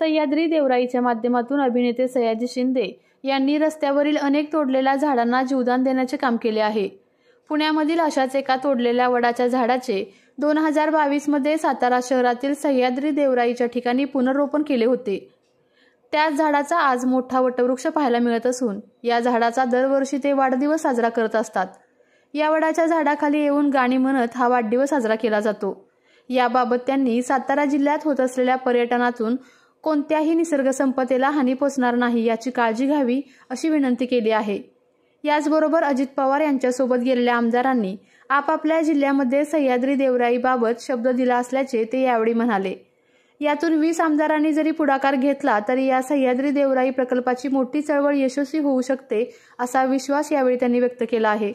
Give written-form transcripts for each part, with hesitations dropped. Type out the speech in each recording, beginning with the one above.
सह्याद्री देवराईच्या माध्यमातून अभिनेते सयाजी शिंदे यांनी रस्त्यावरील अनेक तोडलेल्या झाडांना जीवदान देण्याचे काम केले आहे। पुण्यामधील अशाच एका तोडलेल्या वडाच्या झाडाचे 2022 मध्ये सातारा शहरातील सह्याद्री देवराईच्या ठिकाणी पुनर्रोपण केले होते। त्याच झाडाचा आज मोठा वटवृक्ष पाहायला मिळत असून या झाडाचा दरवर्षी ते वाढदिवस साजरा करत असतात। या वडाच्या झाडाखाली येऊन गाणी म्हणत हा वाढदिवस साजरा केला जातो। याबाबत त्यांनी सातारा जिल्ह्यात होत असलेल्या पर्यटनातून कोणत्याही निसर्ग संपदेला हानी पोचणार नाही याची काळजी घ्यावी अशी विनंती केली आहे। याचबरोबर अजित पवार यांच्यासोबत गेलेल्या आमदारांनी आपापल्या जिल्ह्यामध्ये सह्याद्री देवराईबाबत शब्द दिला असल्याचे ते यावेळी म्हणाले। यातून 20 आमदारांनी जरी पुढाकार घेतला तरी या सह्याद्री देवराई प्रकल्पाची मोठी चळवळ यशस्वी होऊ शकते असा विश्वास यावेळी त्यांनी व्यक्त केला आहे।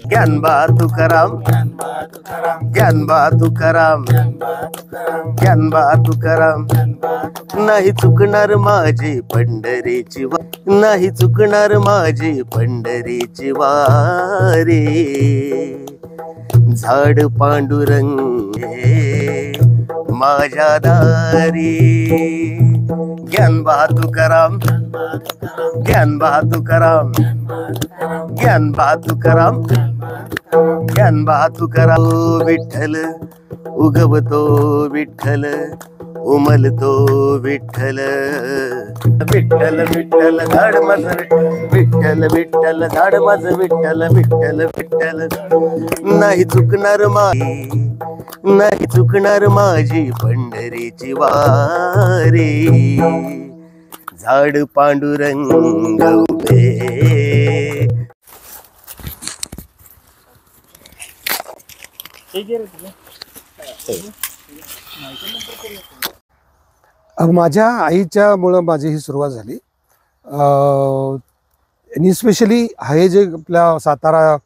ज्ञानबा तुकाराम ज्ञानबा तुकाराम ज्ञानबा तुकाराम नाही चुकणार माझी पंढरीची नाही चुकणार माझी पंढरीची वारी झाड पांडुरंगे माझ्या दारी ज्ञानबा तुकाराम ज्ञानबा तुकाराम ज्ञानबा तुकाराम ज्ञानबा तुकाराम विठ्ठल उगवतो विठ्ठल उमलतो विठ्ठल विठ्ठल विठ्ठल झाड माझं विठ्ठल विठ्ठल झाड माझं विठ्ठल विठ्ठल विठ्ठल नाही चुकणार नाही चुकणार माझी पंढरीची वारी झाड पांडुरंग उभे। माझ्या आईच्या मुळे माझी ही सुरुवात झाली आणि स्पेशली हे जे आपल्या सातारा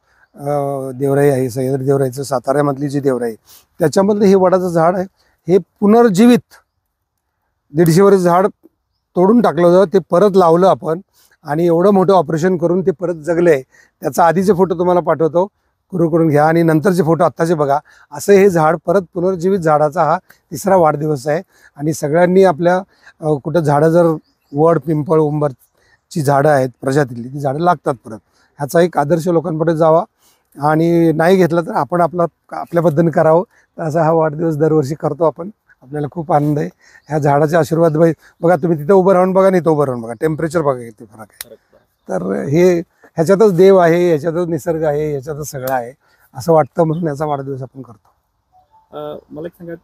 देवराई आहे सह्याद्री देवराईचं साताऱ्यामधली जी देवराई त्याच्यामधलं हे वडाचं झाड आहे हे पुनर्जीवित 150 वर्ष झाड तोडून टाकलं होतं ते परत लावलं आपण आणि एवढं मोठं ऑपरेशन करून ते परत जगले। त्याचा आधीचे फोटो तुम्हाला पाठवतो करून घ्या आणि नंतरचे फोटो आत्ताचे बघा। असं हे झाड परत पुनर्जीवित झाडाचा हा 3रा वाढदिवस आहे आणि सगळ्यांनी आपल्या कुठं झाडं जर वड पिंपळ उंबरची झाडं आहेत प्रजातीतली ती झाडं लागतात परत ह्याचा एक आदर्श लोकांपुढे जावा आणि नाही घेतला तर आपण आपल्या पद्धतीने करावं। तर असा हा वाढदिवस दरवर्षी करतो आपण। आपल्याला खूप आनंद आहे ह्या झाडाचे आशीर्वाद बघा तुम्ही तिथं उभं राहून बघा नाही तो उभं राहून बघा टेम्परेचर बघा किती फरक आहे। तर हे ह्याच्यातच देव आहे ह्याच्यातच निसर्ग आहे ह्याच्यातच सगळं आहे असं वाटतं म्हणून याचा वाढदिवस आपण करतो। मला एक सांगा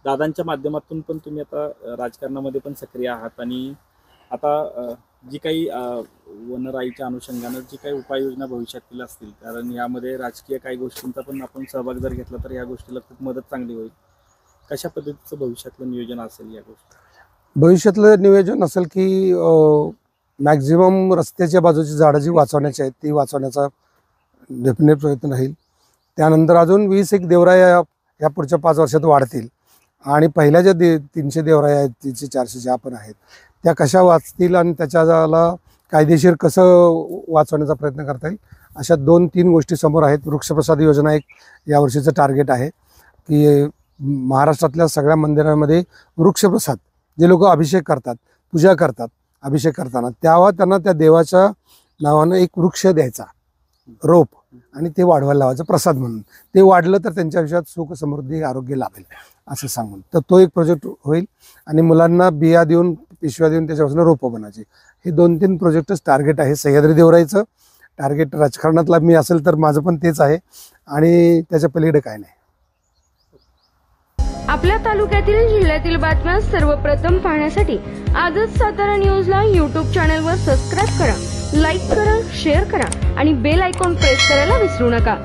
दादांच्या माध्यमातून पण तुम्ही आता राजकारणामध्ये पण सक्रिय आहात आणि आता जी काही वनराईच्या अनुषंगानं जी काही उपाययोजना भविष्यातील असतील कारण यामध्ये राजकीय काही गोष्टींचा पण आपण सहभाग जर घेतला तर या गोष्टीला खूप मदत चांगली होईल। कशा पद्धतीचं भविष्यातलं नियोजन असेल या गोष्टी? भविष्यातलं नियोजन असेल की मॅक्झिमम रस्त्याच्या बाजूची झाडं जी वाचवण्याची आहेत ती वाचवण्याचा डेफिनेट प्रयत्न राहील। त्यानंतर अजून 20 एक देवराया या पुढच्या 5 वर्षात वाढतील आणि पहिल्या ज्या 300 देवराया आहेत 300-400 ज्या पण आहेत त्या कशा वाचतील आणि त्याच्याला कायदेशीर कसं वाचवण्याचा प्रयत्न करता येईल अशा 2-3 गोष्टी समोर आहेत। वृक्षप्रसाद योजना एक यावर्षीचं टार्गेट आहे की महाराष्ट्रातल्या सगळ्या मंदिरांमध्ये वृक्षप्रसाद जे लोक अभिषेक करतात पूजा करतात अभिषेक करताना तेव्हा त्यांना त्या देवाच्या नावानं एक वृक्ष द्यायचा रोप आणि ते वाढवायला लावायचं प्रसाद म्हणून। ते वाढलं तर त्यांच्या आयुष्यात सुख समृद्धी आरोग्य लाभेल असं सांगून तर तो एक प्रोजेक्ट होईल आणि मुलांना बिया देऊन पिशव्या देऊन त्याच्यापासून रोपं बनायची। हे 2-3 प्रोजेक्टच टार्गेट आहे। सह्याद्री देवराईचं टार्गेट राजकारणातला मी असेल तर माझं पण तेच आहे आणि त्याच्या पलीकडे काय नाही. आपल्या तालुक्यातील जिल्ह्यातील बातम्या सर्वप्रथम पाहण्यासाठी आजच सातारा न्यूजला YouTube चॅनलवर सबस्क्राईब करा, लाईक करा, शेअर करा आणि बेल आयकॉन प्रेस करायला विसरू नका.